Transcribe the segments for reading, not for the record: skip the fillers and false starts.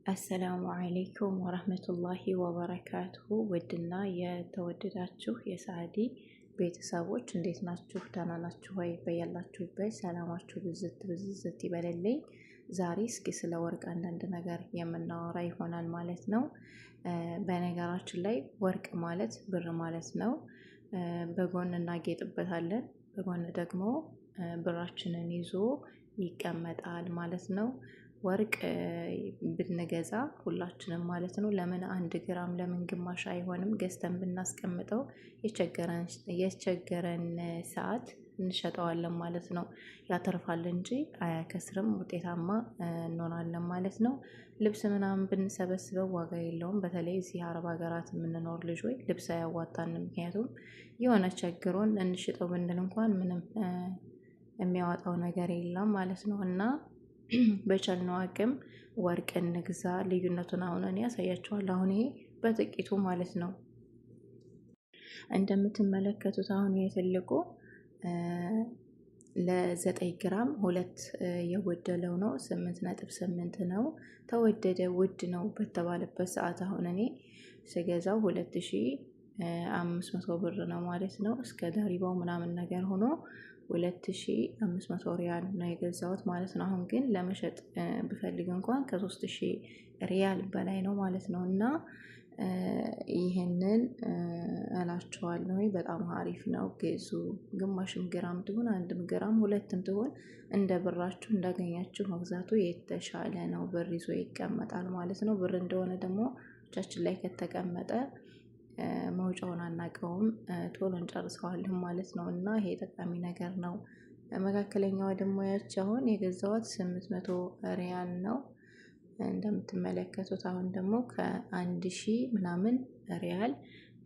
አሰላሙ አለይኩም ወረህመቱላሂ ወበረካቱሁ። ውድና የተወደዳችሁ የሰዓዲ ቤተሰቦች እንዴት ናችሁ? ደህና ናችሁ ወይ? በያላችሁበት ሰላማችሁ ብዝት ብዝት ይበልልኝ። ዛሬ እስኪ ስለ ወርቅ አንዳንድ ነገር የምናወራ ይሆናል ማለት ነው። በነገራችን ላይ ወርቅ ማለት ብር ማለት ነው። በጎን እናጌጥበታለን፣ በጎን ደግሞ ብራችንን ይዞ ይቀመጣል ማለት ነው። ወርቅ ብንገዛ ሁላችንም ማለት ነው ለምን 1 ግራም ለምን ግማሽ አይሆንም ገዝተን ብናስቀምጠው የቸገረን ሰዓት እንሸጠዋለን ማለት ነው። ያተርፋል እንጂ አያከስርም፣ ውጤታማ እንሆናለን ማለት ነው። ልብስ ምናምን ብንሰበስበው ዋጋ የለውም። በተለይ እዚህ አረብ ሀገራት የምንኖር ልጆች ልብስ አያዋጣንም። ምክንያቱም የሆነ ቸግሮን እንሽጠው ብንል እንኳን ምንም የሚያወጣው ነገር የለም ማለት ነው። እና በቻልነው አቅም ወርቅ እንግዛ። ልዩነቱን አሁን እኔ ያሳያችኋለሁ። አሁን ይሄ በጥቂቱ ማለት ነው እንደምትመለከቱት አሁን ይሄ ትልቁ ለ9 ግራም 2 የጎደለው ነው። 8.8 ነው። ተወደደ ውድ ነው በተባለበት ሰዓት አሁን እኔ ስገዛው 2500 ብር ነው ማለት ነው። እስከ ደሪባው ምናምን ነገር ሆኖ 2500 ሪያል ነው የገዛሁት ማለት ነው። አሁን ግን ለመሸጥ ብፈልግ እንኳን ከ3000 ሪያል በላይ ነው ማለት ነው። እና ይሄንን እላችኋለሁ በጣም አሪፍ ነው። ግዙ። ግማሽም ግራም ትሁን 1 ግራም 2ም ትሁን እንደ ብራችሁ እንዳገኛችሁ መግዛቱ የተሻለ ነው። ብር ይዞ ይቀመጣል ማለት ነው። ብር እንደሆነ ደግሞ እጃችን ላይ ከተቀመጠ መውጫውን አናውቀውም፣ ቶሎ እንጨርሰዋለን ማለት ነው። እና ይሄ ጠቃሚ ነገር ነው። መካከለኛዋ ደግሞ ያች አሁን የገዛዋት 800 ሪያል ነው እንደምትመለከቱት። አሁን ደግሞ ከ1000 ምናምን ሪያል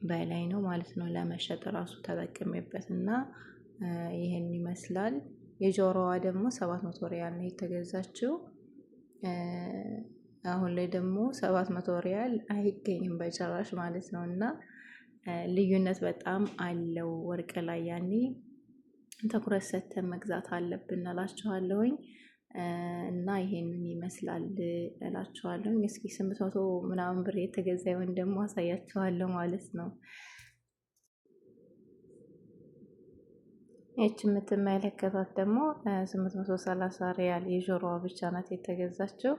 በላይ ነው ማለት ነው። ለመሸጥ ራሱ ተጠቅሜበት እና ይሄን ይመስላል። የጆሮዋ ደግሞ 700 ሪያል ነው የተገዛችው። አሁን ላይ ደግሞ 700 ሪያል አይገኝም በጭራሽ ማለት ነው። እና ልዩነት በጣም አለው ወርቅ ላይ። ያኔ ትኩረት ሰጥተን መግዛት አለብን እላችኋለሁኝ። እና ይሄንን ይመስላል እላችኋለሁኝ። እስኪ 800 ምናምን ብር የተገዛ ይሆን ደግሞ አሳያችኋለሁ ማለት ነው። ይህች የምትመለከቷት ደግሞ 830 ሪያል የጆሮዋ ብቻ ናት የተገዛችው።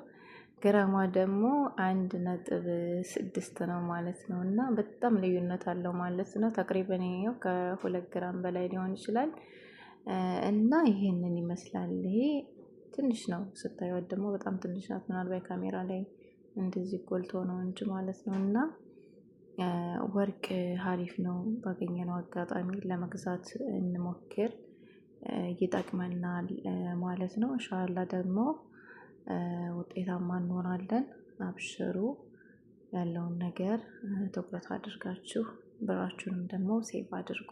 ግራሟ ደግሞ 1.6 ነው ማለት ነው። እና በጣም ልዩነት አለው ማለት ነው። ተቅሪበን ይሄው ከ2 ግራም በላይ ሊሆን ይችላል። እና ይሄንን ይመስላል። ይሄ ትንሽ ነው ስታዩት፣ ደግሞ በጣም ትንሽ ናት። ምናልባት ካሜራ ላይ እንደዚህ ጎልቶ ነው እንጂ ማለት ነው። እና ወርቅ ሀሪፍ ነው። ባገኘነው አጋጣሚ ለመግዛት እንሞክር፣ ይጠቅመናል ማለት ነው። ኢንሻአላህ ደግሞ ውጤታማ እንሆናለን። አብሽሩ። ያለውን ነገር ትኩረት አድርጋችሁ ብራችሁንም ደግሞ ሴቭ አድርጉ።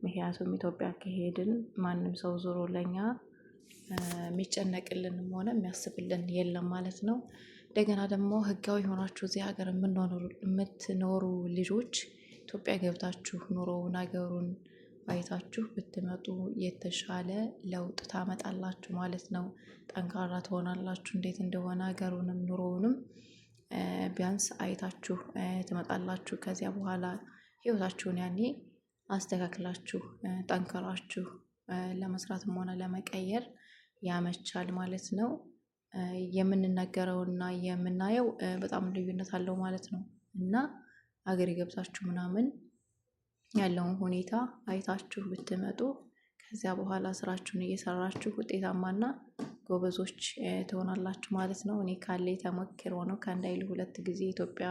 ምክንያቱም ኢትዮጵያ ከሄድን ማንም ሰው ዞሮ ለኛ የሚጨነቅልንም ሆነ የሚያስብልን የለም ማለት ነው። እንደገና ደግሞ ህጋዊ ሆናችሁ እዚህ ሀገር የምትኖሩ ልጆች ኢትዮጵያ ገብታችሁ ኑሮውን ሀገሩን አይታችሁ ብትመጡ የተሻለ ለውጥ ታመጣላችሁ ማለት ነው። ጠንካራ ትሆናላችሁ። እንዴት እንደሆነ ሀገሩንም ኑሮውንም ቢያንስ አይታችሁ ትመጣላችሁ። ከዚያ በኋላ ህይወታችሁን ያኔ አስተካክላችሁ ጠንክራችሁ ለመስራትም ሆነ ለመቀየር ያመቻል ማለት ነው። የምንናገረውና የምናየው በጣም ልዩነት አለው ማለት ነው። እና ሀገር ገብታችሁ ምናምን ያለውን ሁኔታ አይታችሁ ብትመጡ ከዚያ በኋላ ስራችሁን እየሰራችሁ ውጤታማና ጎበዞች ትሆናላችሁ ማለት ነው። እኔ ካለ ተሞክሮ ነው። ከአንድ አይል 2 ጊዜ ኢትዮጵያ